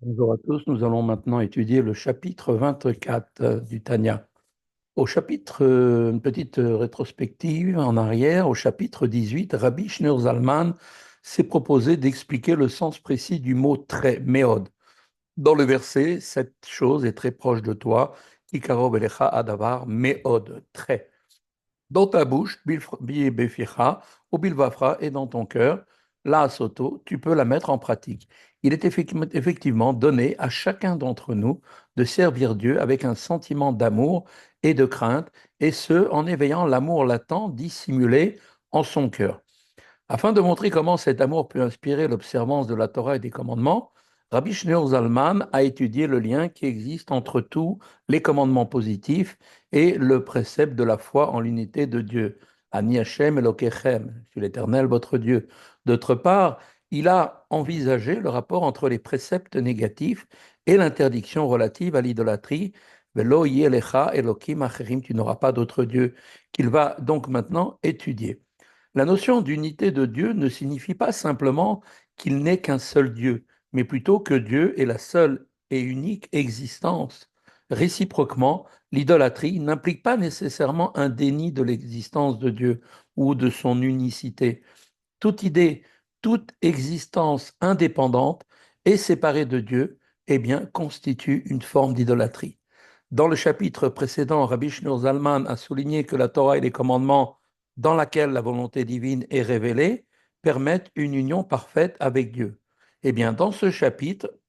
Bonjour à tous, nous allons maintenant étudier le chapitre 24 du Tanya. Au chapitre, une petite rétrospective en arrière, au chapitre 18, Rabbi Shneur Zalman s'est proposé d'expliquer le sens précis du mot très, méod. Dans le verset, cette chose est très proche de toi, Kikarob elecha adavar, méod, très dans ta bouche, beficha, ou bilvafra, et dans ton cœur, la soto, tu peux la mettre en pratique. Il est effectivement donné à chacun d'entre nous de servir Dieu avec un sentiment d'amour et de crainte, et ce, en éveillant l'amour latent dissimulé en son cœur. Afin de montrer comment cet amour peut inspirer l'observance de la Torah et des commandements, Rabbi Shneur Zalman a étudié le lien qui existe entre tous les commandements positifs et le précepte de la foi en l'unité de Dieu. Ani Hashem Elokechem, je suis l'Éternel votre Dieu. D'autre part, il a envisagé le rapport entre les préceptes négatifs et l'interdiction relative à l'idolâtrie. Velo yelecha Elokim acherim, tu n'auras pas d'autre Dieu, qu'il va donc maintenant étudier. La notion d'unité de Dieu ne signifie pas simplement qu'il n'est qu'un seul Dieu, mais plutôt que Dieu est la seule et unique existence. Réciproquement, l'idolâtrie n'implique pas nécessairement un déni de l'existence de Dieu ou de son unicité. Toute idée, toute existence indépendante et séparée de Dieu, eh bien, constitue une forme d'idolâtrie. Dans le chapitre précédent, Rabbi Shneur Zalman a souligné que la Torah et les commandements dans laquelle la volonté divine est révélée permettent une union parfaite avec Dieu. Eh bien, dans ce chapitre,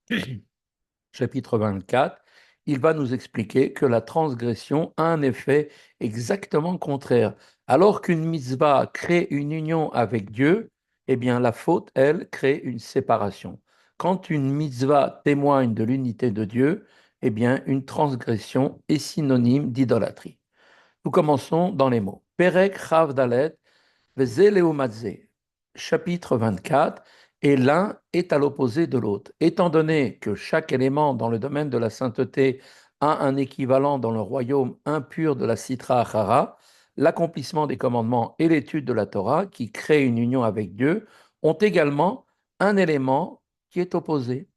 chapitre 24, il va nous expliquer que la transgression a un effet exactement contraire. Alors qu'une mitzvah crée une union avec Dieu, eh bien, la faute, elle, crée une séparation. Quand une mitzvah témoigne de l'unité de Dieu, eh bien, une transgression est synonyme d'idolâtrie. Nous commençons dans les mots. Perek Chav Dalet Vezeleumadze, chapitre 24, et l'un est à l'opposé de l'autre. Étant donné que chaque élément dans le domaine de la sainteté a un équivalent dans le royaume impur de la Sitra Achara, l'accomplissement des commandements et l'étude de la Torah, qui crée une union avec Dieu, ont également un élément qui est opposé.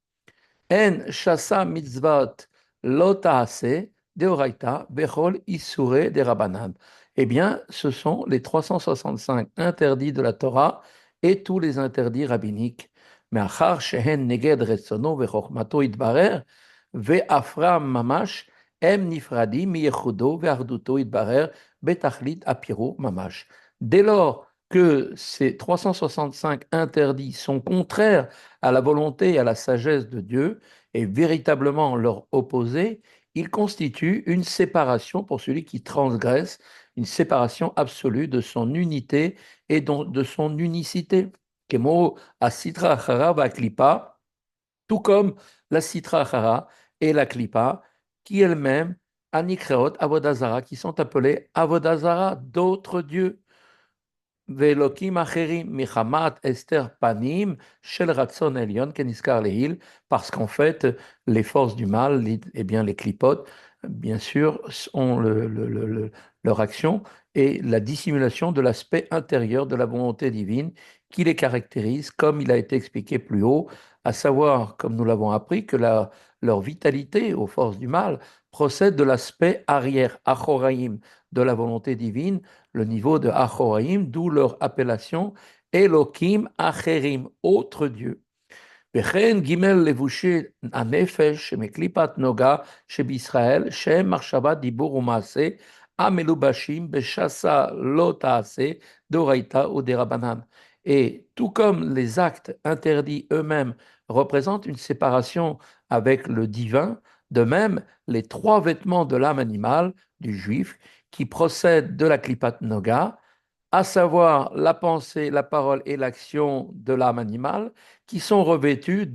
En shasa mitzvot lo ta'ase deoraita bechol isure de Rabbanan. Eh bien, ce sont les 365 interdits de la Torah et tous les interdits rabbiniques. מאחר שהן נגד רצונו וחוכמתו יתברר, ואפרם ממש, הם נפרדים מייחודו ואחדותו יתברר בתכלית הפירו ממש. Dès lors que ces 365 interdits sont contraires à la volonté et à la sagesse de Dieu, et véritablement leur opposé, il constitue une séparation pour celui qui transgresse, une séparation absolue de son unité et de son unicité. Kemo asitra achara va klipa, tout comme la sitra achara et la klipa, qui elles-mêmes, anikreot, avodazara, qui sont appelées avodazara, d'autres dieux. ואלוקים אחרים מחמת הסתר פנים של רצון עליון כנזכר לעיל, parce qu'en fait, les forces du mal, eh bien, les clipotes, bien sûr, ont leur action et la dissimulation de l'aspect intérieur de la volonté divine qui les caractérise, comme il a été expliqué plus haut, à savoir, comme nous l'avons appris, que leur vitalité aux forces du mal procède de l'aspect arrière, achoraïm, de la volonté divine, le niveau de Achoraïm, d'où leur appellation Elohim Acherim, autre Dieu. וכן ג' לבושי הנפש שמקליפת נוגה שבישראל, שהם מחשבה, דיבור ומעשה, המלובשים בשסה לא תעשה, דאורייתא ודרבנן. Et tout comme les actes interdits eux-mêmes représentent une séparation avec le divin, de même, les trois vêtements de l'âme animale du juif qui procèdent de la klipat noga, à savoir la pensée, la parole et l'action de l'âme animale, qui sont revêtus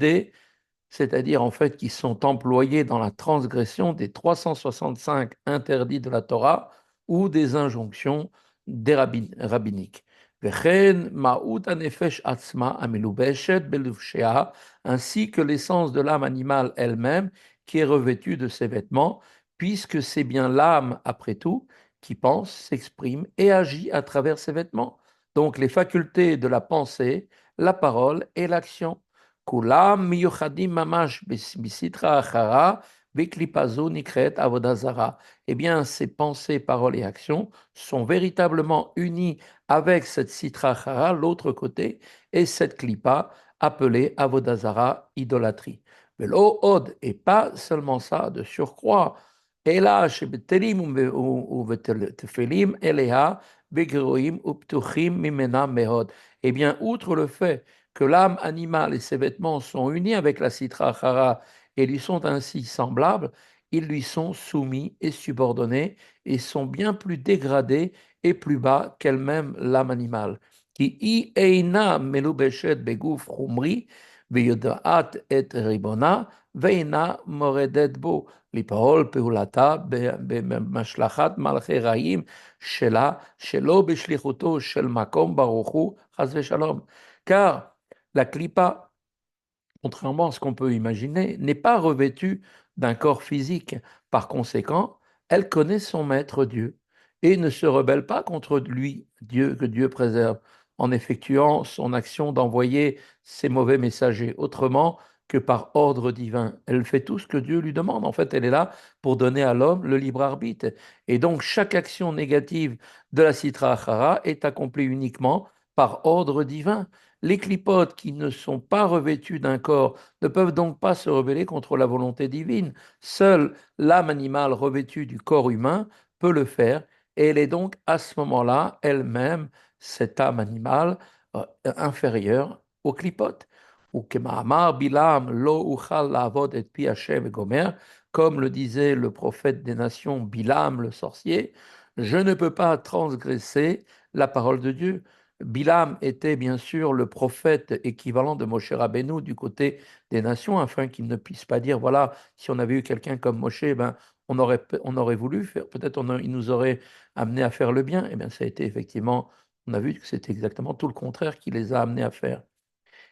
c'est-à-dire en fait qui sont employés dans la transgression des 365 interdits de la Torah ou des injonctions des rabbiniques. Vechen ma'ut anefesh atzma amelubeshet beluvshea, ainsi que l'essence de l'âme animale elle-même qui est revêtue de ses vêtements, puisque c'est bien l'âme, après tout, qui pense, s'exprime et agit à travers ses vêtements. Donc les facultés de la pensée, la parole et l'action. Kulam miyuchadim mamash bisitra achara, beklipazo nikret avodazara. Eh bien, ces pensées, paroles et actions sont véritablement unies avec cette sitra achara, l'autre côté, et cette klipa appelée avodazara, idolâtrie. Velo od, et pas seulement ça, de surcroît, Ela shebetelim ou tefelim eleha begroim uptuchim mimena mehod. Eh bien, outre le fait que l'âme animale et ses vêtements sont unis avec la citra achara et lui sont ainsi semblables, ils lui sont soumis et subordonnés et sont bien plus dégradés et plus bas qu'elle-même l'âme animale. Ki i eina melubeshet beguf chumri ויודעת את ריבונה ואינה מורדת בו לפעול פעולתה במשלחת מלכי רעים שלה, שלא בשליחותו של מקום ברוך הוא, חס ושלום. Car la clipa, contrairement à ce qu'on peut imaginer, n'est pas revêtue d'un corps physique. Par conséquent, elle connaît son maître Dieu et ne se rebelle pas contre lui, Dieu que Dieu préserve, en effectuant son action d'envoyer ses mauvais messagers, autrement que par ordre divin. Elle fait tout ce que Dieu lui demande. En fait, elle est là pour donner à l'homme le libre arbitre. Et donc, chaque action négative de la Sitra Achara est accomplie uniquement par ordre divin. Les clipotes qui ne sont pas revêtus d'un corps ne peuvent donc pas se rebeller contre la volonté divine. Seule l'âme animale revêtue du corps humain peut le faire, et elle est donc à ce moment-là elle-même, cette âme animale inférieure aux clipotes. Ou kema'amar bilam lo uchal la'avod et pi Hashem et gomer, comme le disait le prophète des nations Bilam le sorcier, je ne peux pas transgresser la parole de Dieu. Bilam était bien sûr le prophète équivalent de Moshe Rabbeinu du côté des nations, afin qu'il ne puisse pas dire, voilà, si on avait eu quelqu'un comme Moshe, ben, on aurait voulu faire, peut-être il nous aurait amené à faire le bien. Eh bien, ça a été effectivement, on a vu que c'était exactement tout le contraire qui les a amenés à faire.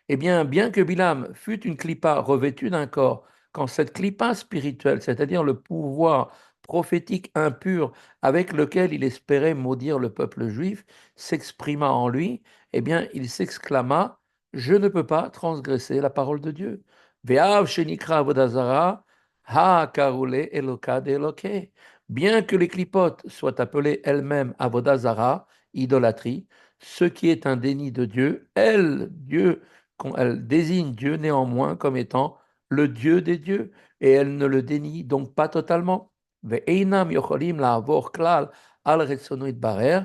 Eh bien que Bilam fût une clipa revêtue d'un corps, quand cette clipa spirituelle, c'est-à-dire le pouvoir prophétique impur avec lequel il espérait maudire le peuple juif, s'exprima en lui, eh bien, il s'exclama, je ne peux pas transgresser la parole de Dieu. Ve'av shenikra avodazara, ha karule elokad eloke. Bien que les clipotes soient appelées elles-mêmes avodazara, idolâtrie, ce qui est un déni de Dieu, Dieu, elle désigne Dieu néanmoins comme étant le Dieu des dieux, et elle ne le dénie donc pas totalement. Ve'einam yocholim la'avor klal al retzono yitbarer,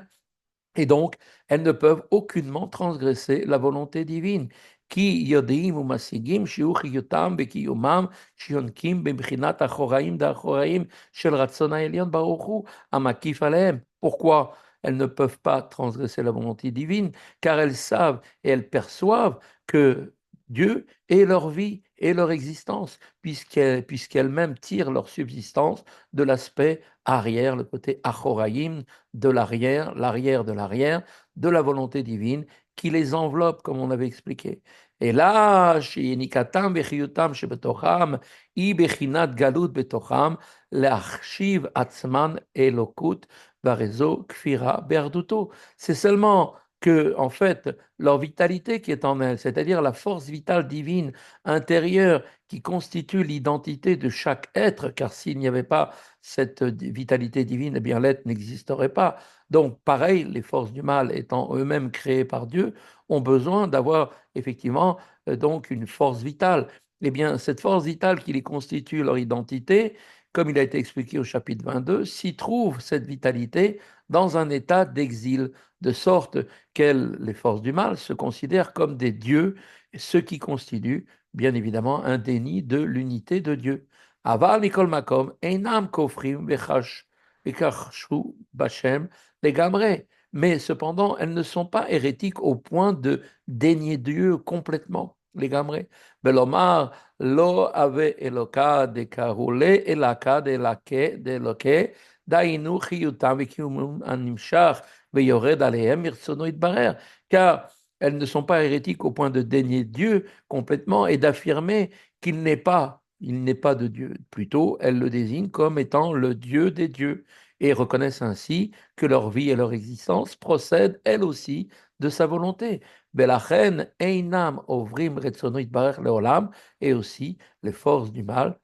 et donc, elles ne peuvent aucunement transgresser la volonté divine. Ki yodim ou masigim shiu chiyutam bekiyumam shionkim b'mchinat achoraim d'achoraim shel ratzon ha'elyon baruch hu amakif alehem. Pourquoi elles ne peuvent pas transgresser la volonté divine? Car elles savent et elles perçoivent que Dieu est leur vie et leur existence, puisqu'elles-mêmes tirent leur subsistance de l'aspect arrière, le côté achoraim, de l'arrière, l'arrière de l'arrière, de la volonté divine qui les enveloppe, comme on avait expliqué. Et là, chez Nikatam, Bechiyutam, chez Betocham, I Bechinat Galut Betocham, l'Archiv Atzman Elokut, Varezo, Kfira, Berduto. C'est seulement que, en fait, leur vitalité qui est en elles, c'est-à-dire la force vitale divine intérieure qui constitue l'identité de chaque être, car s'il n'y avait pas cette vitalité divine, eh bien l'être n'existerait pas. Donc, pareil, les forces du mal étant eux-mêmes créées par Dieu, ont besoin d'avoir effectivement donc une force vitale. Eh bien, cette force vitale qui les constitue leur identité, comme il a été expliqué au chapitre 22, s'y trouve cette vitalité dans un état d'exil, de sorte qu'elles, les forces du mal, se considèrent comme des dieux, ce qui constitue bien évidemment un déni de l'unité de Dieu. Aval mikol makom, einam kofrim vechachshu bashem legamre. Mais cependant, elles ne sont pas hérétiques au point de dénier Dieu complètement, legamre. Belomar lo ave eloka de karule elaka de lake de loke dainu chiyutam vekiyumum animshach veyored alehem mirtsono itbarer. Car elles ne sont pas hérétiques au point de dénier Dieu complètement et d'affirmer qu'il n'est pas, il n'est pas de Dieu. Plutôt, elles le désignent comme étant le Dieu des dieux et reconnaissent ainsi que leur vie et leur existence procèdent, elles aussi, de sa volonté. Belachen einam ovrim retzono yitbarech leolam, et aussi les forces du mal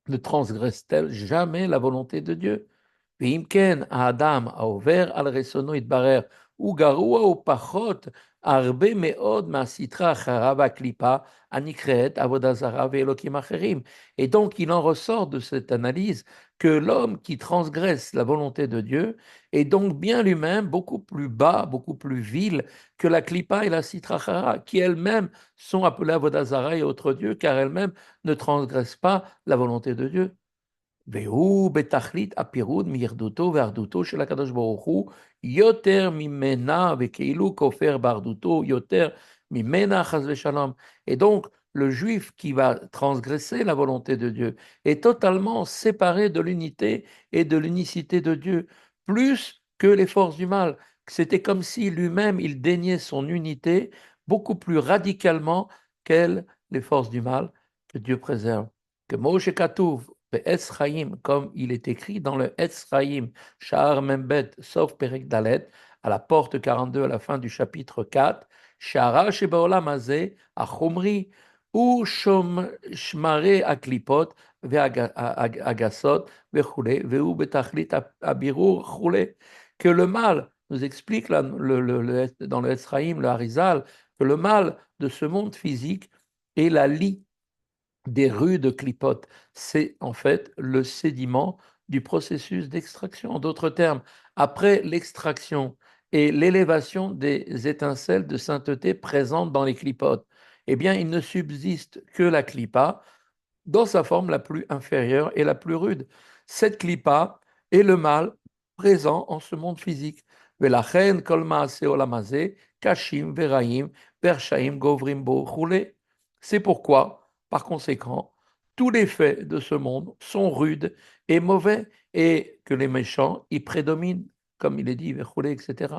ne transgresse-t-elle jamais la volonté de Dieu? ואם כן, האדם העובר על רצונו יתברר, הוא גרוע ופחות הרבה מאוד מהסטרא אחרא והקליפה הנקראת עבודה זרה ואלוקים אחרים. Et donc, il en ressort de cette analyse que l'homme qui transgresse la volonté de Dieu est donc bien lui-même beaucoup plus bas, beaucoup plus vil que la clipa et la sitra achara, qui elles-mêmes sont appelées avodah zara et autres dieux, car elles-mêmes ne transgressent pas la volonté de Dieu. והוא בתכלית הפירוד מירדותו ואחדותו של הקדוש ברוך הוא יותר ממנה, וכאילו כופר באחדותו יותר ממנה, חס ושלום. Et donc, le juif qui va transgresser la volonté de Dieu est totalement séparé de l'unité et de l'unicité de Dieu, plus que les forces du mal. C'était comme si lui-même, il déniait son unité beaucoup plus radicalement qu'elles, les forces du mal, que Dieu préserve. Que Moshe Katouv, Etz Chaim, comme il est écrit dans le Etz Chaim, Sha'ar Membet, sauf Perek Dalet, à la porte 42, à la fin du chapitre 4, Sha'ara Shebaolam Hazeh, Achomri, ou Shmare Aklipot, Ve'agasot, Ve'chule, Ve'u Betachlit Abirur, Chule, que le mal, nous explique là, dans le Etz Chaim, le Harizal, que le mal de ce monde physique est la lie des rudes clipotes. C'est en fait le sédiment du processus d'extraction. En d'autres termes, après l'extraction et l'élévation des étincelles de sainteté présentes dans les clipotes, eh bien, il ne subsiste que la clipa dans sa forme la plus inférieure et la plus rude. Cette clipa est le mal présent en ce monde physique. Velachen kol maaseh olam hazeh, kashim veraim, vershaim govrim bo chule. C'est pourquoi, par conséquent, tous les faits de ce monde sont rudes et mauvais, et que les méchants y prédominent, comme il est dit, vechule, etc.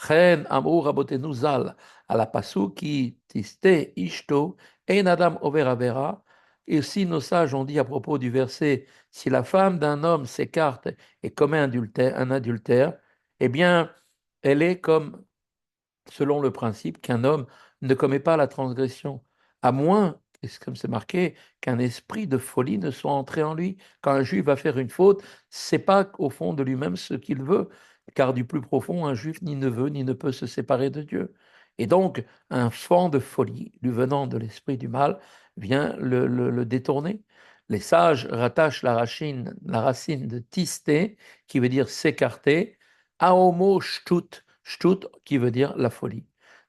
Chen amrou rabotenu zal, à la pasuk qui tiste ishto, ein adam over avera. Et aussi nos sages ont dit à propos du verset, si la femme d'un homme s'écarte et commet un adultère, eh bien, elle est comme selon le principe qu'un homme ne commet pas la transgression, à moins, et comme c'est marqué, qu'un esprit de folie ne soit entré en lui. Quand un juif va faire une faute, c'est pas au fond de lui-même ce qu'il veut, car du plus profond, un juif ni ne veut ni ne peut se séparer de Dieu. Et donc, un vent de folie, lui venant de l'esprit du mal, vient le détourner. Les sages rattachent la racine de tisté, qui veut dire s'écarter, à homo shtut, shtut qui veut dire la folie.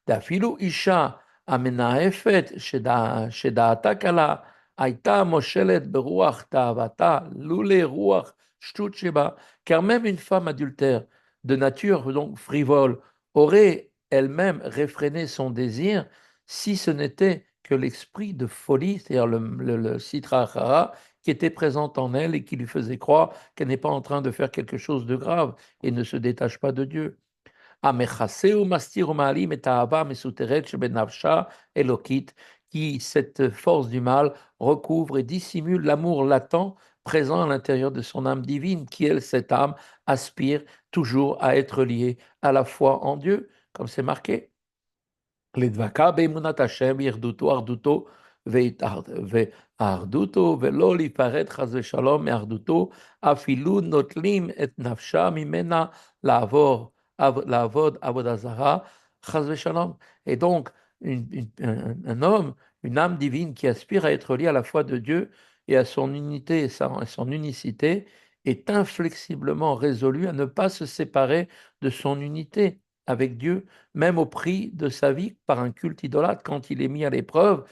Dafilu isha amenaefet sheda'ata kala aita moshelet beruach ta'avata lule ruach shtut sheba. Car même une femme adultère de nature donc frivole aurait elle-même réfréné son désir si ce n'était que l'esprit de folie, c'est-à-dire le sitra achara, qui était présent en elle et qui lui faisait croire qu'elle n'est pas en train de faire quelque chose de grave et ne se détache pas de Dieu. Qui, cette force du mal, recouvre et dissimule l'amour latent présent à l'intérieur de son âme divine, qui, elle, cette âme, aspire toujours à être liée à la foi en Dieu, comme c'est marqué. לדבקה באמונת השם, ירדותו, אחדותו ואחדותו, ולא להיפרד חס ושלום מאחדותו, אפילו נוטלים את נפשה ממנה לעבוד עבודה זרה, חס ושלom. Et donc, un homme, une âme divine qui aspire à être lié à la foi de Dieu et à son unité et son unicité, est inflexiblement résolu à ne pas se séparer de son unité avec Dieu, même au prix de sa vie par un culte idolâtre, quand il est mis à l'épreuve,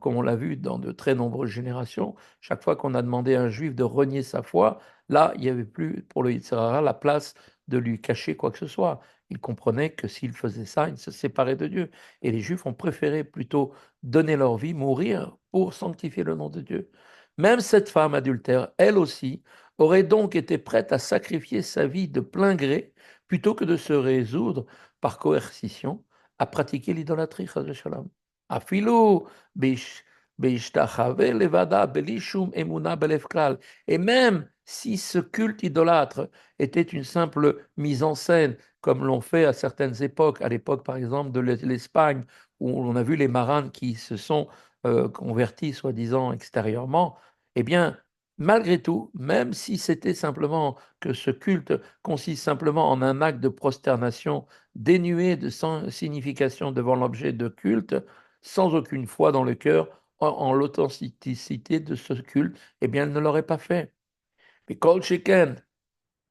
comme on l'a vu dans de très nombreuses générations, chaque fois qu'on a demandé à un juif de renier sa foi, là, il n'y avait plus pour le Yetzer Hara la place de lui cacher quoi que ce soit. Il comprenait que s'il faisait ça, il se séparait de Dieu. Et les juifs ont préféré plutôt donner leur vie, mourir pour sanctifier le nom de Dieu. Même cette femme adultère, elle aussi, aurait donc été prête à sacrifier sa vie de plein gré plutôt que de se résoudre par coercition à pratiquer l'idolâtrie, chas v'shalom. Afilu beishtachave levada belishum emuna belev klal. Et même Si ce culte idolâtre était une simple mise en scène, comme l'ont fait à certaines époques, à l'époque par exemple de l'Espagne, où on a vu les marins qui se sont convertis soi-disant extérieurement, eh bien, malgré tout, même si c'était simplement que ce culte consiste simplement en un acte de prosternation dénué de signification devant l'objet de culte, sans aucune foi dans le cœur, en l'authenticité de ce culte, eh bien, elle ne l'aurait pas fait. וכל שכן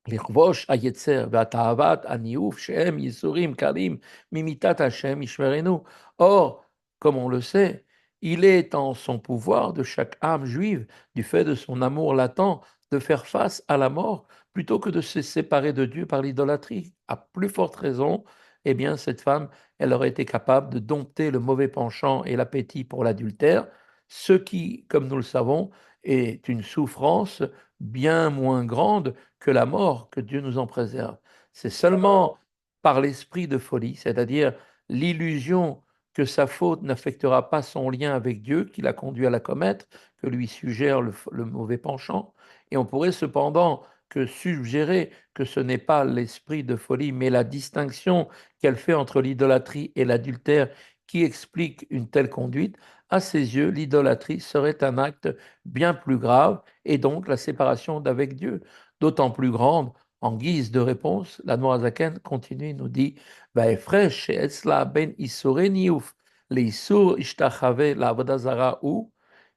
לכבוש היצר והתאוות הניאוף שהם ייסורים קלים ממיתת השם ישמרנו. Or, comme on le sait, il est en son pouvoir de chaque âme juive, du fait de son amour latent, de faire face à la mort plutôt que de se séparer de Dieu par l'idolâtrie. À plus forte raison, eh bien, cette femme, elle aurait été capable de dompter le mauvais penchant et l'appétit pour l'adultère, ce qui, comme nous le savons, est une souffrance bien moins grande que la mort, que Dieu nous en préserve. C'est seulement par l'esprit de folie, c'est-à-dire l'illusion que sa faute n'affectera pas son lien avec Dieu, qui l'a conduit à la commettre, que lui suggère le mauvais penchant. Et on pourrait cependant que suggérer que ce n'est pas l'esprit de folie, mais la distinction qu'elle fait entre l'idolâtrie et l'adultère qui explique une telle conduite. À ses yeux, l'idolâtrie serait un acte bien plus grave et donc la séparation d'avec Dieu, d'autant plus grande. En guise de réponse, la Noazaken continue, nous dit Va'efresh she'etzla ben isure niyuf le'isur ishtachave la'avodah zara ou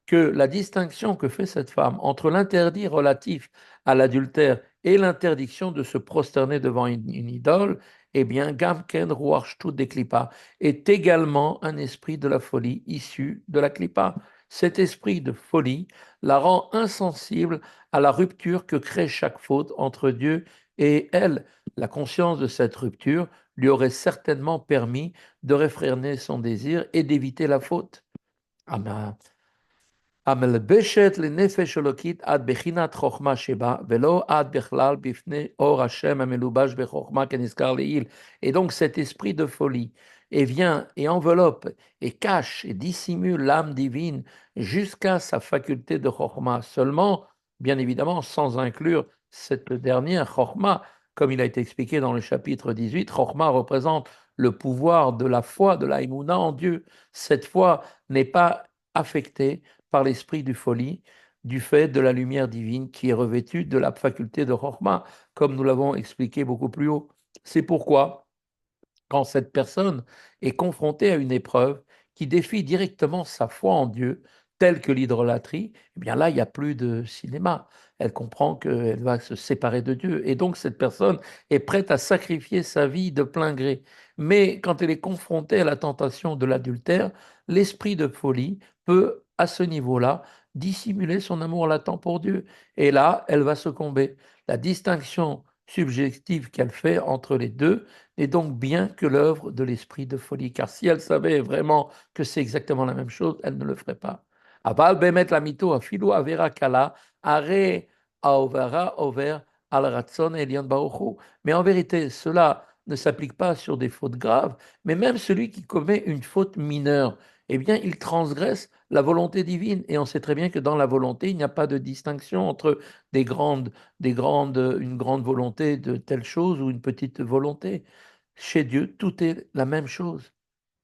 que la distinction que fait cette femme entre l'interdit relatif à l'adultère et l'interdiction de se prosterner devant une idole, eh bien, Gamken Ruach Shtut de Klippa est également un esprit de la folie issu de la Klippa. Cet esprit de folie la rend insensible à la rupture que crée chaque faute entre Dieu et elle. La conscience de cette rupture lui aurait certainement permis de réfréner son désir et d'éviter la faute. Amen. המלבשת לנפש אלוקית עד בחינת חוכמה שבה, ולא עד בכלל בפני אור השם המלובש בחוכמה כנזכר לעיל. Et donc cet esprit de folie et vient et enveloppe et cache et dissimule l'âme divine jusqu'à sa faculté de chokma seulement, bien évidemment sans inclure cette dernière chokma, comme il a été expliqué dans le chapitre 18. Chokma représente le pouvoir de la foi, de la imuna en Dieu. Cette foi n'est pas affectée par l'esprit du folie, du fait de la lumière divine qui est revêtue de la faculté de Chokhmah, comme nous l'avons expliqué beaucoup plus haut. C'est pourquoi, quand cette personne est confrontée à une épreuve qui défie directement sa foi en Dieu, telle que l'idolâtrie, eh bien là, il n'y a plus de cinéma. Elle comprend qu'elle va se séparer de Dieu. Et donc, cette personne est prête à sacrifier sa vie de plein gré. Mais quand elle est confrontée à la tentation de l'adultère, l'esprit de folie peut, à ce niveau-là, dissimuler son amour latent pour Dieu. Et là, elle va succomber. La distinction subjective qu'elle fait entre les deux n'est donc bien que l'œuvre de l'esprit de folie. Car si elle savait vraiment que c'est exactement la même chose, elle ne le ferait pas. Aval bemet la mito afilu avera kala are aovara over al ratson elion baruchu. Mais en vérité, cela ne s'applique pas sur des fautes graves, mais même celui qui commet une faute mineure, eh bien, il transgresse la volonté divine. Et on sait très bien que dans la volonté, il n'y a pas de distinction entre une grande volonté de telle chose ou une petite volonté. Chez Dieu, tout est la même chose.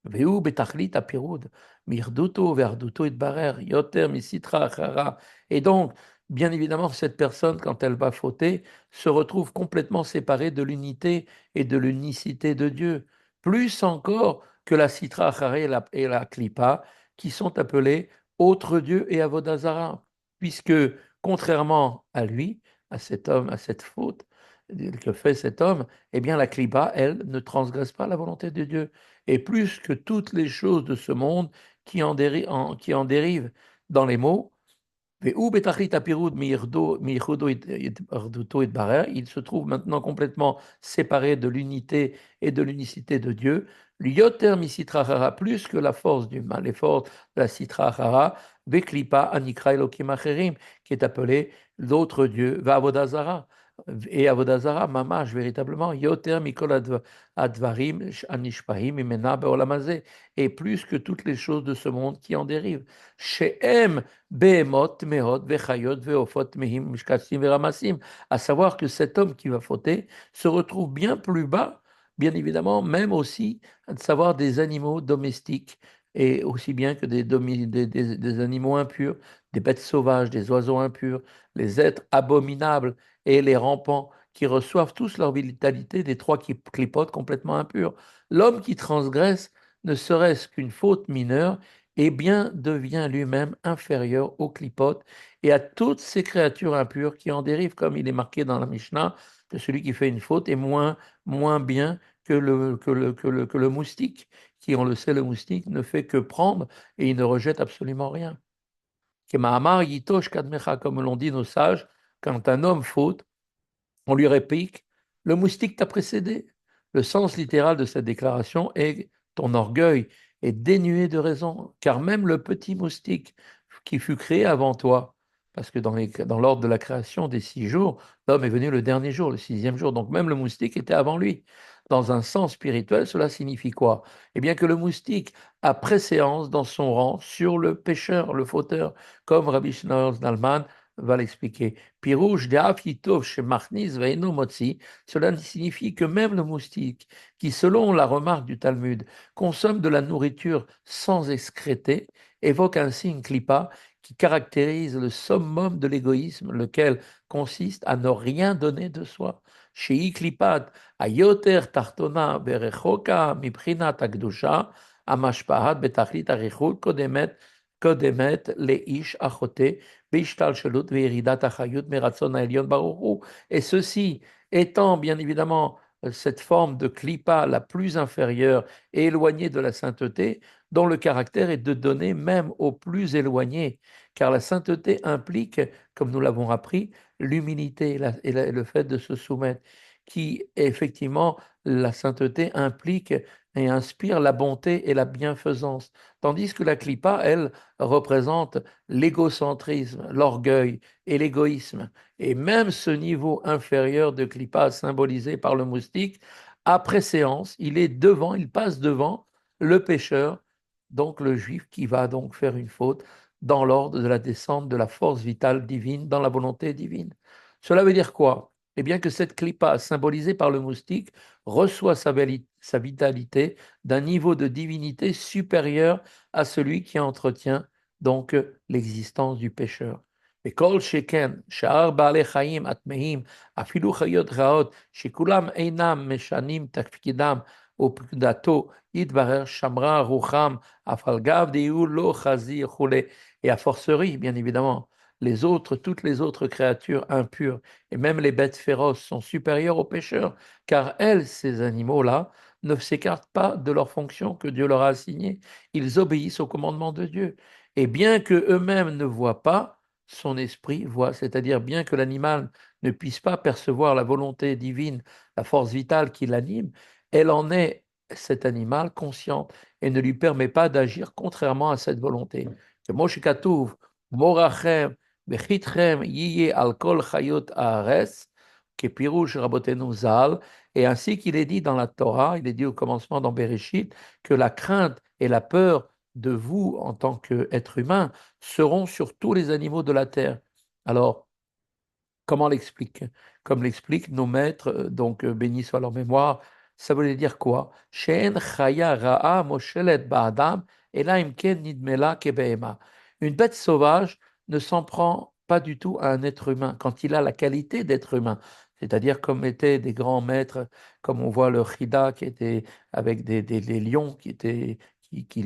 והוא בתכלית הפירוד, מרדותו ואחדותו יתברר, יותר מסטרא אחרא. Et donc, bien évidemment, cette personne, quand elle va fauter, se retrouve complètement séparée de l'unité et de l'unicité de Dieu, plus encore que la citra achara et la klipa, qui sont appelés autres dieux et avodazara, puisque, contrairement à lui, à cet homme, à cette faute que fait cet homme, eh bien la klipa, elle, ne transgresse pas la volonté de Dieu et plus que toutes les choses de ce monde qui en dérivent dans les mots. Il se trouve maintenant complètement séparé de l'unité et de l'unicité de Dieu. L'yoter misitra hara, plus que la force du mal, les forces de la sitra hara, veklipa anikra elokim acherim, qui est appelé l'autre Dieu, va avodazara. et Avodazara, mamash, véritablement, yoter mikol advarim anishpahim imena be'olam hazeh, et plus que toutes les choses de ce monde qui en dérivent. She'em behemot mehot vechayot veofot mehim mishkasim veramasim, à savoir que cet homme qui va fauter se retrouve bien plus bas, bien évidemment, même aussi à savoir des animaux domestiques, et aussi bien que des animaux impurs, des bêtes sauvages, des oiseaux impurs, les êtres abominables et les rampants qui reçoivent tous leur vitalité des trois clipotes complètement impurs. L'homme qui transgresse ne serait-ce qu'une faute mineure, et bien devient lui-même inférieur aux clipotes et à toutes ces créatures impures qui en dérivent, comme il est marqué dans la Mishnah, que celui qui fait une faute est moins bien que le moustique, qui, on le sait, le moustique ne fait que prendre et il ne rejette absolument rien. Kemahamar yitosh kadmecha, comme l'ont dit nos sages, quand un homme faute, on lui réplique, le moustique t'a précédé. Le sens littéral de cette déclaration est ton orgueil est dénué de raison, car même le petit moustique qui fut créé avant toi, parce que dans l'ordre de la création des 6 jours, l'homme est venu le dernier jour, le sixième jour, donc même le moustique était avant lui. Dans un sens spirituel, cela signifie quoi? Eh bien que le moustique a préséance dans son rang sur le pécheur, le fauteur, comme Rabbi Schneur Zalman va l'expliquer. Pirouche de'af yitov shemachnis ve'eno motzi, cela signifie que même le moustique, qui selon la remarque du Talmud, consomme de la nourriture sans excréter, évoque ainsi une clipa qui caractérise le summum de l'égoïsme, lequel consiste à ne rien donner de soi. Shei klipat ayoter tartona berechoka miprinat akdusha amashpahat betachlit arichut kodemet leish achote et ceci étant bien évidemment cette forme de clipa la plus inférieure et éloignée de la sainteté, dont le caractère est de donner même aux plus éloignés, car la sainteté implique, comme nous l'avons appris, l'humilité et le fait de se soumettre, qui effectivement, la sainteté implique et inspire la bonté et la bienfaisance, tandis que la clipa, elle, représente l'égocentrisme, l'orgueil et l'égoïsme. Et même ce niveau inférieur de clipa symbolisé par le moustique, après séance, il passe devant le pécheur, donc le juif qui va donc faire une faute dans l'ordre de la descente de la force vitale divine, dans la volonté divine. Cela veut dire quoi? Eh bien que cette clipa symbolisée par le moustique reçoit sa vitalité d'un niveau de divinité supérieur à celui qui entretient donc l'existence du pécheur. וכל שכן שאר בעלי חיים הטמאים, אפילו חיות רעות, שכולם אינם משנים תפקידם ופקודתו, יתברר שמרה רוחם, אף על גב דהיו לא חזי וכולי. Et a fortiori, bien évidemment, toutes les autres créatures impures et même les bêtes féroces sont supérieures aux pécheurs, car elles, ces animaux-là, ne s'écartent pas de leur fonction que Dieu leur a assignée. Ils obéissent au commandement de Dieu. Et bien que eux-mêmes ne voient pas, son esprit voit, c'est-à-dire bien que l'animal ne puisse pas percevoir la volonté divine, la force vitale qui l'anime, elle en est, cet animal, consciente et ne lui permet pas d'agir contrairement à cette volonté. כמו שכתוב, מורכם וחיתכם יהיה על כל חיות הארץ, כפירוש רבותינו ז"ל, et ainsi qu'il est dit dans la Torah, il est dit au commencement dans Bereshit, que la crainte et la peur de vous en tant qu'être humain seront sur tous les animaux de la terre. Alors, comment l'explique? Comme l'expliquent nos maîtres, donc bénis soit leur mémoire, ça voulait dire quoi? She'en chaya ra'a moshelet ba'adam, ela imken nidmela kebehema. Une bête sauvage ne s'en prend pas du tout à un être humain quand il a la qualité d'être humain. C'est-à-dire comme étaient des grands maîtres, comme on voit le Chida qui était avec des lions qui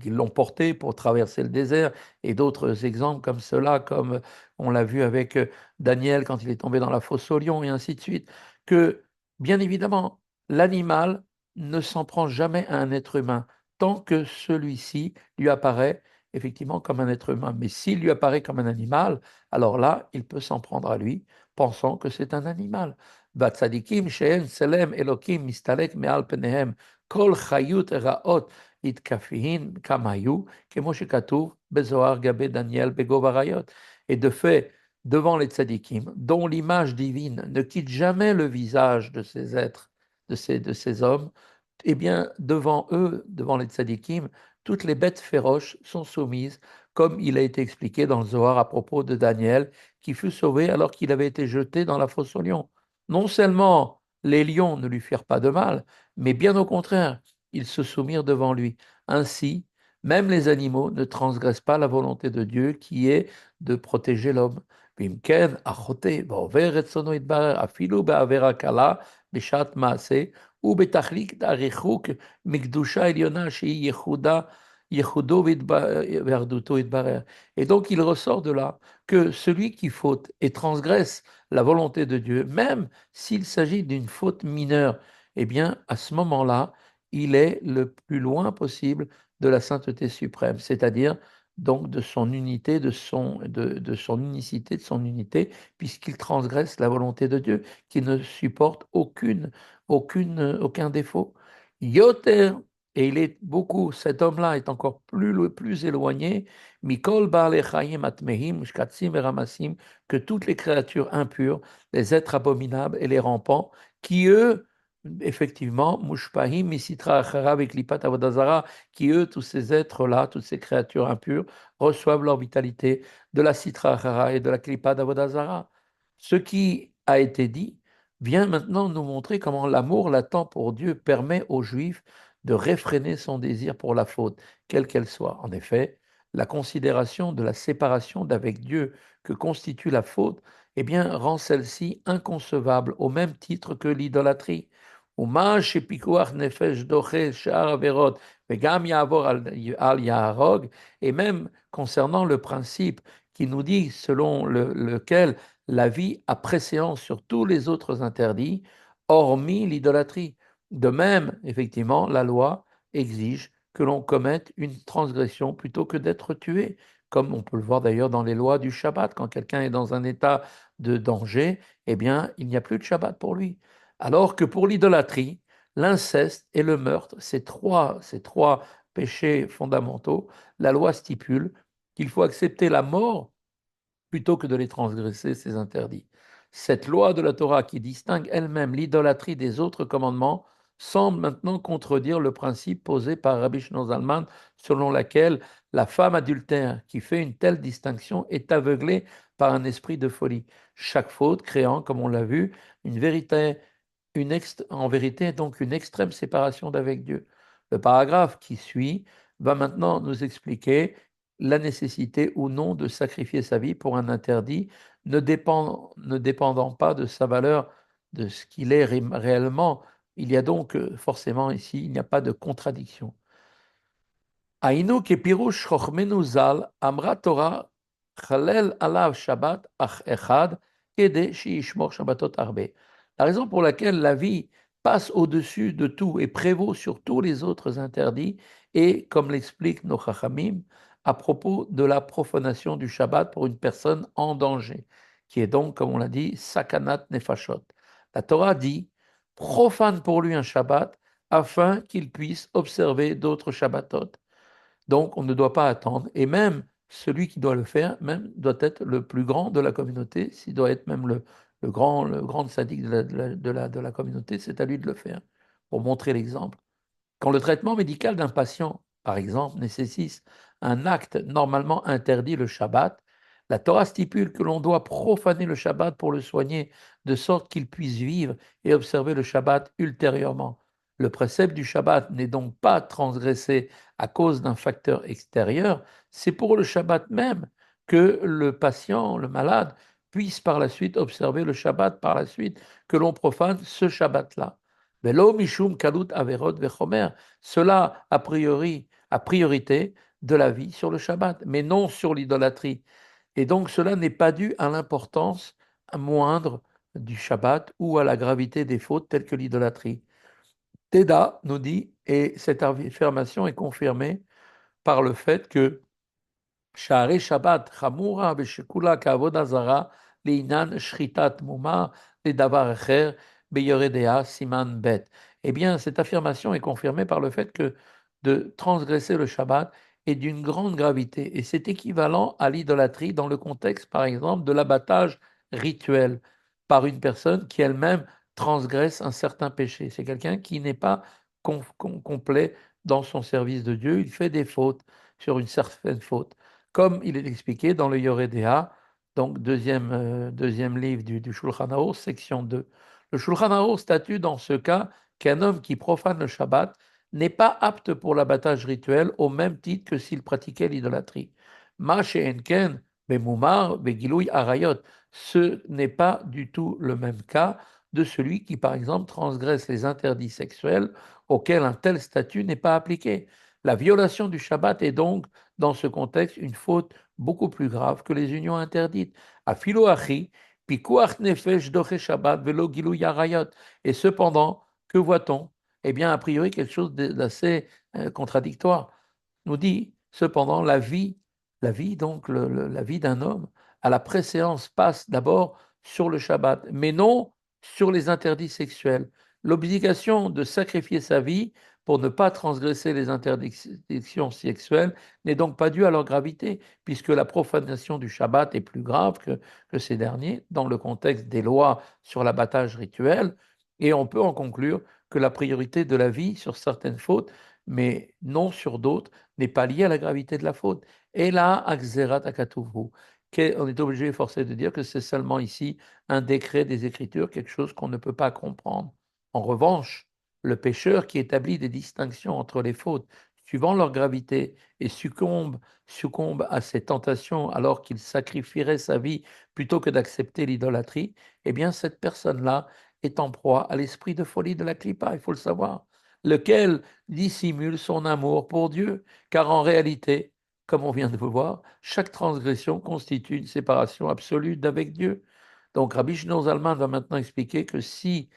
l'ont porté pour traverser le désert, et d'autres exemples comme cela, comme on l'a vu avec Daniel quand il est tombé dans la fosse au lion, et ainsi de suite, que bien évidemment, l'animal ne s'en prend jamais à un être humain tant que celui-ci lui apparaît effectivement comme un être humain. Mais s'il lui apparaît comme un animal, alors là, il peut s'en prendre à lui, pensant que c'est un animal. והצדיקים שאין צלם אלוקים מסתלק מעל פניהם, כל חיות רעות יתקפיהן כמה היו, כמו שכתוב בזוהר גבי דניאל בגוב אריות. Et de fait, devant les tzadikim, dont l'image divine ne quitte jamais le visage de ces êtres, de ces hommes, eh bien, devant eux, devant les tzadikim, toutes les bêtes féroces sont soumises, comme il a été expliqué dans le Zohar à propos de Daniel, qui fut sauvé alors qu'il avait été jeté dans la fosse aux lions. Non seulement les lions ne lui firent pas de mal, mais bien au contraire, ils se soumirent devant lui. Ainsi, même les animaux ne transgressent pas la volonté de Dieu qui est de protéger l'homme. ואם כן, החוטא ועובר רצונו יתברר אפילו בעבירה קלה בשעת מעשה ובתכלית הריחוק מקדושה עליונה שהיא ייחודו ואחדותו יתברר. Et donc il ressort de là que celui qui faute et transgresse la volonté de Dieu, même s'il s'agit d'une faute mineure, eh bien à ce moment-là, il est le plus loin possible de la sainteté suprême, c'est-à-dire donc de son unité, de son unicité, de son unité, puisqu'il transgresse la volonté de Dieu, qui ne supporte aucun défaut. Yoter, et il est beaucoup, cet homme-là est encore plus éloigné, Mikol Baalei Chaim Atmehim, Shkatzim et Ramasim, que toutes les créatures impures, les êtres abominables et les rampants, qui eux, effectivement, Mushpahim, Misitra Acharav et Klipat Avodazara, qui eux, tous ces êtres-là, toutes ces créatures impures, reçoivent leur vitalité de la Sitra Achara et de la Klipat Avodazara. Ce qui a été dit vient maintenant nous montrer comment l'amour latent pour Dieu permet aux Juifs de réfréner son désir pour la faute, quelle qu'elle soit. En effet, la considération de la séparation d'avec Dieu que constitue la faute, eh bien, rend celle-ci inconcevable au même titre que l'idolâtrie. ומה שפיקוח נפש דוחה שאר עבירות וגם יעבור al יהרוג, et même concernant le principe qui nous dit, selon lequel la vie a préséance sur tous les autres interdits, hormis l'idolâtrie. De même, effectivement, la loi exige que l'on commette une transgression plutôt que d'être tué, comme on peut le voir d'ailleurs dans les lois du Shabbat. Quand quelqu'un est dans un état de danger, eh bien, il n'y a plus de Shabbat pour lui. Alors que pour l'idolâtrie, l'inceste et le meurtre, ces trois péchés fondamentaux, la loi stipule qu'il faut accepter la mort plutôt que de les transgresser, ces interdits. Cette loi de la Torah qui distingue elle-même l'idolâtrie des autres commandements semble maintenant contredire le principe posé par Rabbi Shlomo Zalman, selon lequel la femme adultère qui fait une telle distinction est aveuglée par un esprit de folie. Chaque faute créant, comme on l'a vu, une vérité, en vérité donc une extrême séparation d'avec Dieu. Le paragraphe qui suit va maintenant nous expliquer la nécessité ou non de sacrifier sa vie pour un interdit, ne dépendant pas de sa valeur, de ce qu'il est réellement. Il y a donc forcément ici, il n'y a pas de contradiction. היינו כפירוש חכמנו ז"ל, אמרה תורה, חלל עליו שבת אך אחד, כדי שישמור שבתות הרבה. La raison pour laquelle la vie passe au-dessus de tout et prévaut sur tous les autres interdits est, comme l'expliquent nos chachamim, à propos de la profanation du Shabbat pour une personne en danger, qui est donc, comme on l'a dit, sakanat nefashot. La Torah dit, profane pour lui un Shabbat afin qu'il puisse observer d'autres Shabbatot. Donc, on ne doit pas attendre. Et même celui qui doit le faire, même doit être le plus grand de la communauté. S'il doit être même le grand sadique de la communauté, c'est à lui de le faire, pour montrer l'exemple. Quand le traitement médical d'un patient, par exemple, nécessite un acte normalement interdit le Shabbat, la Torah stipule que l'on doit profaner le Shabbat pour le soigner, de sorte qu'il puisse vivre et observer le Shabbat ultérieurement. Le précepte du Shabbat n'est donc pas transgressé à cause d'un facteur extérieur, c'est pour le Shabbat même que le patient, le malade, puisse par la suite observer le Shabbat par la suite, que l'on profane ce Shabbat-là. Velo mishum kalut averot vechomer. Cela, a priori, a priorité de la vie sur le Shabbat, mais non sur l'idolâtrie. Et donc, cela n'est pas dû à l'importance moindre du Shabbat ou à la gravité des fautes telles que l'idolâtrie. Teda nous dit, et cette affirmation est confirmée par le fait que Sha'arei Shabbat chamura beshekula ka'avoda zara leinan shritat muma ledavar acher beyoredea siman bet. Eh bien, cette affirmation est confirmée par le fait que de transgresser le Shabbat est d'une grande gravité. Et c'est équivalent à l'idolâtrie dans le contexte, par exemple, de l'abattage rituel par une personne qui elle-même transgresse un certain péché. C'est quelqu'un qui n'est pas complet dans son service de Dieu. Il fait des fautes sur une certaine faute. Comme il est expliqué dans le Yoredea, donc deuxième livre du Shulchan Aruch, section 2. Le Shulchan Aruch statue dans ce cas qu'un homme qui profane le Shabbat n'est pas apte pour l'abattage rituel au même titre que s'il pratiquait l'idolâtrie. Ma she'enken bemumar begilouy arayot. Ce n'est pas du tout le même cas de celui qui, par exemple, transgresse les interdits sexuels auxquels un tel statut n'est pas appliqué. La violation du Shabbat est donc, dans ce contexte, une faute beaucoup plus grave que les unions interdites. Afilo achi, pikuach nefesh doche Shabbat velo gilouy arayot. Et cependant, que voit-on? Eh bien, a priori, quelque chose d'assez contradictoire. Nous dit, cependant, la vie donc, la vie d'un homme, à la préséance, passe d'abord sur le Shabbat, mais non sur les interdits sexuels. L'obligation de sacrifier sa vie pour ne pas transgresser les interdictions sexuelles n'est donc pas due à leur gravité, puisque la profanation du Shabbat est plus grave que ces derniers, dans le contexte des lois sur l'abattage rituel, et on peut en conclure que la priorité de la vie sur certaines fautes, mais non sur d'autres, n'est pas liée à la gravité de la faute. Et là, Akzerat Akatuvru, on est obligé, forcé de dire que c'est seulement ici un décret des Écritures, quelque chose qu'on ne peut pas comprendre. En revanche, le pécheur qui établit des distinctions entre les fautes suivant leur gravité et succombe à ces tentations alors qu'il sacrifierait sa vie plutôt que d'accepter l'idolâtrie, eh bien cette personne-là est en proie à l'esprit de folie de la clipa, il faut le savoir, lequel dissimule son amour pour Dieu, car en réalité, comme on vient de le voir, chaque transgression constitue une séparation absolue d'avec Dieu. Donc Rabbi Shlomo Zalman va maintenant expliquer que si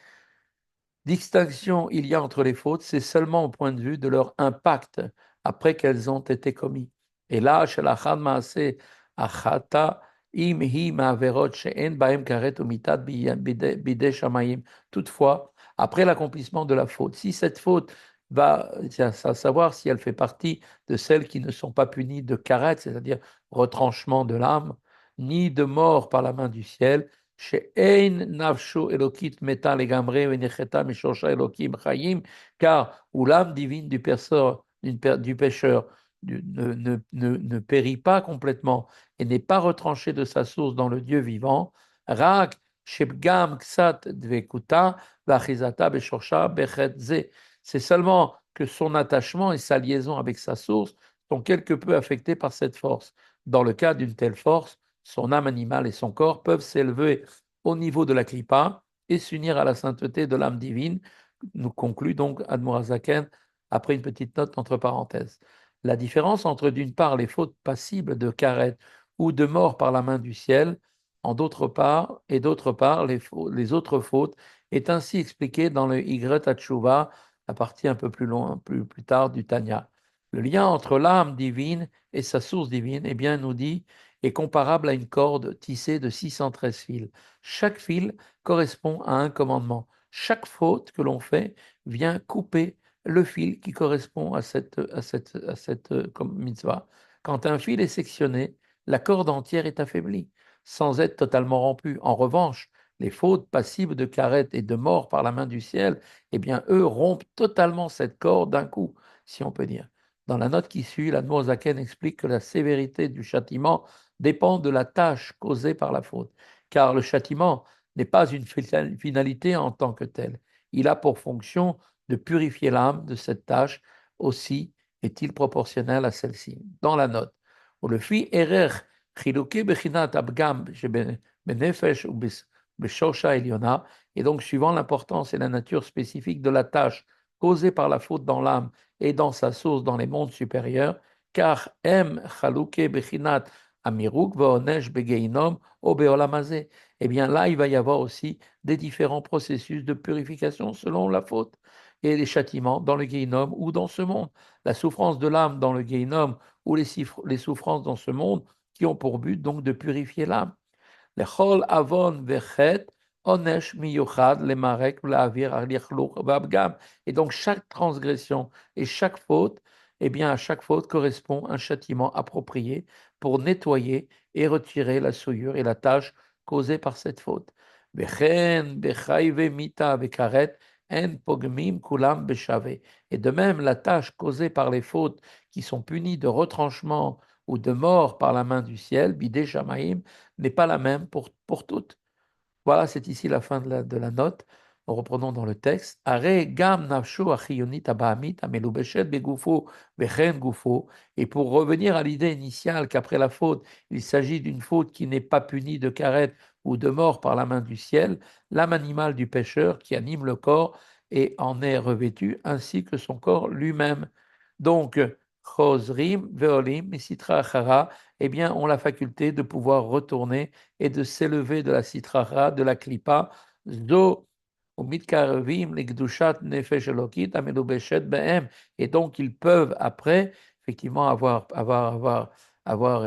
distinction il y a entre les fautes, c'est seulement au point de vue de leur impact après qu'elles ont été commises. Et là, chez la Chad Maaseh Achata, im hi ma'averot she'en ba'em karet umitat bidei shamayim. Toutefois, après l'accomplissement de la faute, si cette faute va, à savoir si elle fait partie de celles qui ne sont pas punies de karet, c'est-à-dire retranchement de l'âme, ni de mort par la main du ciel, שאין נפשו אלוקית מתה לגמרי ונחתה משורשה אלוקים חיים, car où l'âme divine du pécheur ne périt pas complètement et n'est pas retranchée de sa source dans le Dieu vivant, rak shebgam ksat dvekuta vachizata beshorsha bechet. C'est seulement que son attachement et sa liaison avec sa source sont quelque peu affectés par cette force. Dans le cas d'une telle force, son âme animale et son corps peuvent s'élever au niveau de la clipa et s'unir à la sainteté de l'âme divine, nous conclut donc Admorazaken après une petite note entre parenthèses. La différence entre d'une part les fautes passibles de karet ou de mort par la main du ciel, en d'autre part, et d'autre part les autres fautes, est ainsi expliquée dans le Ygret Hatshuva, la partie un peu plus loin, plus tard du Tanya. Le lien entre l'âme divine et sa source divine, eh bien, nous dit, est comparable à une corde tissée de 613 fils. Chaque fil correspond à un commandement. Chaque faute que l'on fait vient couper le fil qui correspond à cette mitzvah. Quand un fil est sectionné, la corde entière est affaiblie, sans être totalement rompue. En revanche, les fautes passibles de karet et de mort par la main du ciel, eh bien, eux rompent totalement cette corde d'un coup, si on peut dire. Dans la note qui suit, l'Admor Zaken explique que la sévérité du châtiment dépend de la tâche causée par la faute, car le châtiment n'est pas une finalité en tant que telle. Il a pour fonction de purifier l'âme de cette tâche, aussi est-il proportionnel à celle-ci. Dans la note, où le fi erer chiluke bechinat abgam benefesh ou beshosha eliona, et donc suivant l'importance et la nature spécifique de la tâche causée par la faute dans l'âme et dans sa source dans les mondes supérieurs, car em chaluke bechinat amiruk vaonesh begeinom o beolamazé. Eh bien là, il va y avoir aussi des différents processus de purification selon la faute et les châtiments dans le Guéhinom ou dans ce monde. La souffrance de l'âme dans le Guéhinom ou les souffrances dans ce monde qui ont pour but donc de purifier l'âme. Lechol avon vechet onesh miyuchad lemarek la'avir alichluch v'abgam. Et donc chaque transgression et chaque faute eh bien à chaque faute correspond un châtiment approprié pour nettoyer et retirer la souillure et la tâche causée par cette faute. Vechen, bechayve mita vekaret, en pogmim kulam beshave. Et de même, la tâche causée par les fautes qui sont punies de retranchement ou de mort par la main du ciel, bidé shamaim, n'est pas la même pour toutes. Voilà, c'est ici la fin de la note. Reprenons dans le texte. Are gam nafsho achiyonit abahamit amelubeshet begufo vechen gufo. Et pour revenir à l'idée initiale qu'après la faute, il s'agit d'une faute qui n'est pas punie de karet ou de mort par la main du ciel, l'âme animale du pécheur qui anime le corps et en est revêtu, ainsi que son corps lui-même. Donc, chosrim veolim misitra achara, eh bien, ont la faculté de pouvoir retourner et de s'élever de la citrara, de la klipa, zo umitkarevim legdushat nefesh elokit amelubeshet behem. Et donc ils peuvent après effectivement avoir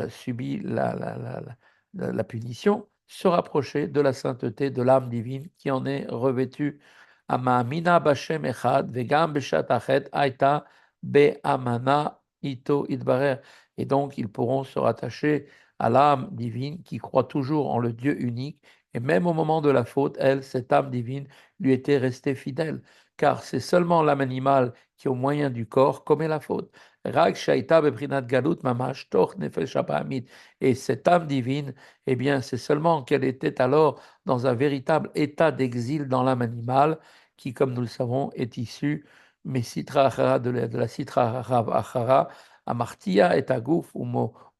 subi la punition, se rapprocher de la sainteté de l'âme divine qui en est revêtue. Amamina bashem echad vegam beshat achet aita be'amana ito idbarer. Et donc ils pourront se rattacher à l'âme divine qui croit toujours en le Dieu unique. Et même au moment de la faute, elle, cette âme divine, lui était restée fidèle. Car c'est seulement l'âme animale qui, au moyen du corps, commet la faute. Rag shaita beprinat galut mamash toch nefesh abahamid. Et cette âme divine, eh bien, c'est seulement qu'elle était alors dans un véritable état d'exil dans l'âme animale, qui, comme nous le savons, est issue mais sitra achara de la sitra achara, amartia et agouf ou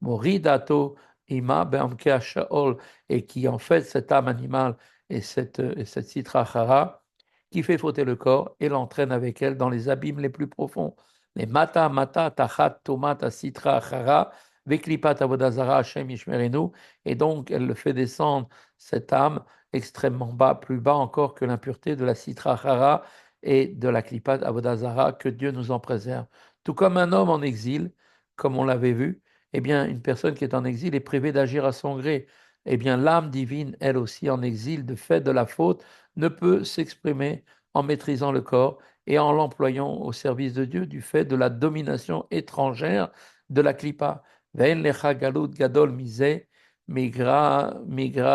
moridato ima beamkea shaol, et qui en fait cette âme animale et cette sitra achara qui fait fauter le corps et l'entraîne avec elle dans les abîmes les plus profonds. Les mata tachat tomat sitra achara veklipat avodazara Hashem ishmerenu, et donc elle le fait descendre cette âme extrêmement bas, plus bas encore que l'impureté de la sitra achara et de la klipat avodazara, que Dieu nous en préserve. Tout comme un homme en exil, comme on l'avait vu, eh bien une personne qui est en exil est privée d'agir à son gré. Eh bien l'âme divine, elle aussi en exil, de fait de la faute, ne peut s'exprimer en maîtrisant le corps et en l'employant au service de Dieu du fait de la domination étrangère de la klipa. Ve'en lecha galut gadol miseh migra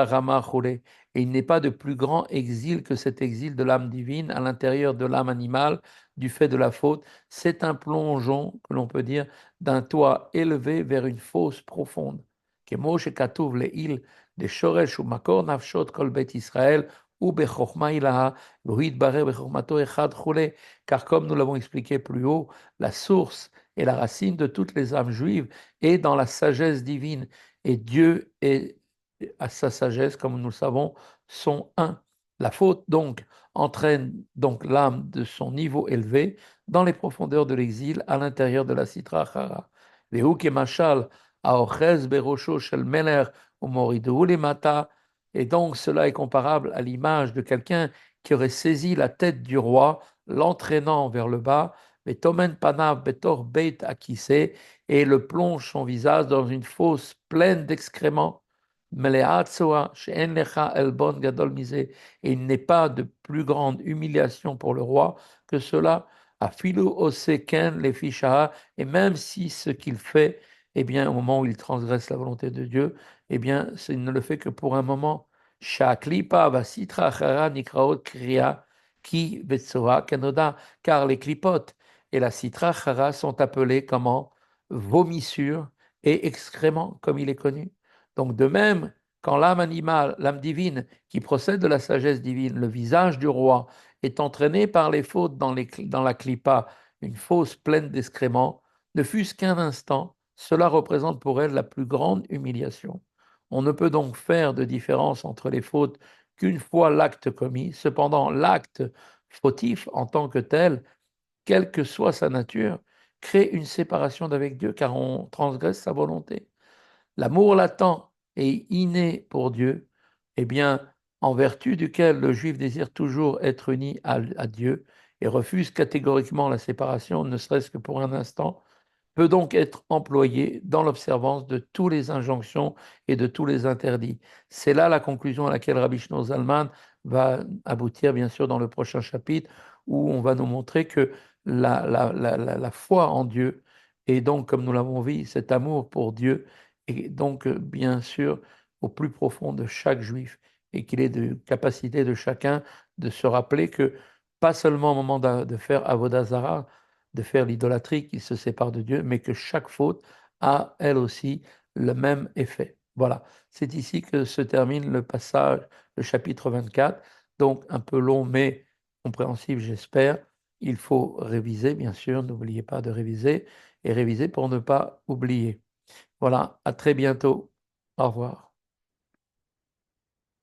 rama chole. Et il n'est pas de plus grand exil que cet exil de l'âme divine à l'intérieur de l'âme animale du fait de la faute. C'est un plongeon, que l'on peut dire, d'un toit élevé vers une fosse profonde. כמו שכתוב לעיל, דשורש ומקור נפשות כל בית ישראל, ובחוכמה הילאה, והוא יתברר בחוכמתו אחד וכולי. Car comme nous l'avons expliqué plus haut, la source et la racine de toutes les âmes juives est dans la sagesse divine. Et Dieu est à sa sagesse, comme nous le savons, sont un. La faute, donc, entraîne donc l'âme de son niveau élevé dans les profondeurs de l'exil à l'intérieur de la Sitra Achara. Vehu kemashal aochez berosho shel meler umoridu limata. Et donc, cela est comparable à l'image de quelqu'un qui aurait saisi la tête du roi, l'entraînant vers le bas, Betomen panav betor beit akise, et le plonge son visage dans une fosse pleine d'excréments. Et il n'est pas de plus grande humiliation pour le roi que cela. Afilu oseken le fisha, et même si ce qu'il fait, eh bien, au moment où il transgresse la volonté de Dieu, eh bien, il ne le fait que pour un moment. Shaklipa vasitra achara nikraot kriya ki vetsoa kanoda, car les clipotes et la citra achara sont appelés comment? Vomissures et excréments, comme il est connu. Donc de même, quand l'âme animale, l'âme divine, qui procède de la sagesse divine, le visage du roi, est entraîné par les fautes dans la clipa, une fosse pleine d'excréments, ne fût-ce qu'un instant, cela représente pour elle la plus grande humiliation. On ne peut donc faire de différence entre les fautes qu'une fois l'acte commis. Cependant, l'acte fautif en tant que tel, quelle que soit sa nature, crée une séparation d'avec Dieu car on transgresse sa volonté. L'amour latent et inné pour Dieu, eh bien, en vertu duquel le juif désire toujours être uni à Dieu et refuse catégoriquement la séparation, ne serait-ce que pour un instant, peut donc être employé dans l'observance de toutes les injonctions et de tous les interdits. C'est là la conclusion à laquelle Rabbi Shlomo Zalman va aboutir, bien sûr, dans le prochain chapitre, où on va nous montrer que la foi en Dieu, Et donc, comme nous l'avons vu, cet amour pour Dieu est donc bien sûr au plus profond de chaque juif et qu'il est de capacité de chacun de se rappeler que pas seulement au moment de faire Avodah Zarah, de faire l'idolâtrie qui se sépare de Dieu, mais que chaque faute a elle aussi le même effet. Voilà, c'est ici que se termine le passage, le chapitre 24, donc un peu long mais compréhensible, j'espère. Il faut réviser, bien sûr, n'oubliez pas de réviser et réviser pour ne pas oublier. Voilà, à très bientôt. Au revoir.